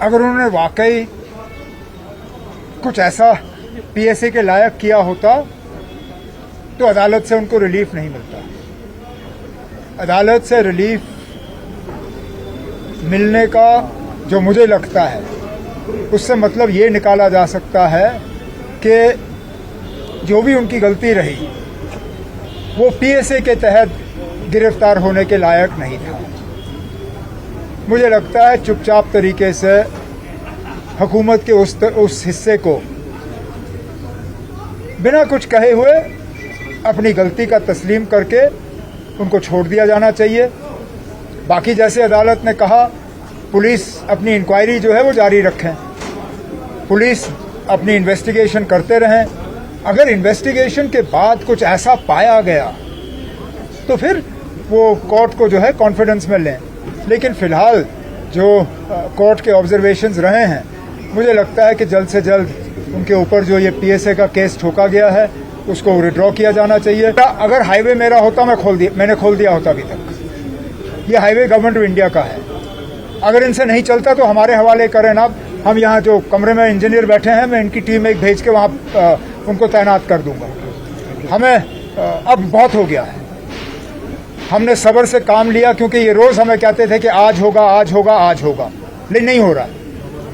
अगर उन्होंने वाकई कुछ ऐसा पीएसए के लायक किया होता तो अदालत से उनको रिलीफ नहीं मिलता। अदालत से रिलीफ मिलने का जो मुझे लगता है उससे मतलब ये निकाला जा सकता है कि जो भी उनकी गलती रही वो पीएसए के तहत गिरफ्तार होने के लायक नहीं था। मुझे लगता है चुपचाप तरीके से हुकूमत के उस हिस्से को बिना कुछ कहे हुए अपनी गलती का तस्लीम करके उनको छोड़ दिया जाना चाहिए। बाकी जैसे अदालत ने कहा पुलिस अपनी इंक्वायरी जो है वो जारी रखें, पुलिस अपनी इन्वेस्टिगेशन करते रहें। अगर इन्वेस्टिगेशन के बाद कुछ ऐसा पाया गया तो फिर वो कोर्ट को जो है कॉन्फिडेंस में लें। लेकिन फिलहाल जो कोर्ट के ऑब्जर्वेशंस रहे हैं, मुझे लगता है कि जल्द से जल्द उनके ऊपर जो ये पीएसए का केस ठोका गया है उसको विड्रॉ किया जाना चाहिए। अगर हाईवे मेरा होता मैंने खोल दिया होता अभी तक। ये हाईवे गवर्नमेंट ऑफ इंडिया का है। अगर इनसे नहीं चलता तो हमारे हवाले करें ना। हम यहाँ जो कमरे में इंजीनियर बैठे हैं, मैं इनकी टीम एक भेज के वहाँ उनको तैनात कर दूंगा। हमें अब बहुत हो गया है। हमने सब्र से काम लिया क्योंकि ये रोज हमें कहते थे कि आज होगा आज होगा आज होगा, लेकिन नहीं हो रहा।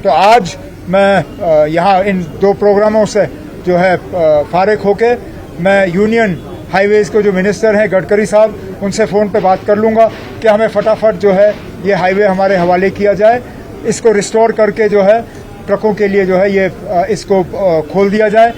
तो आज मैं यहाँ इन 2 प्रोग्रामों से जो है फारिग होके मैं यूनियन हाईवेज के जो मिनिस्टर हैं गडकरी साहब, उनसे फ़ोन पे बात कर लूँगा कि हमें फटाफट जो है ये हाईवे हमारे हवाले किया जाए, इसको रिस्टोर करके जो है ट्रकों के लिए जो है ये इसको खोल दिया जाए।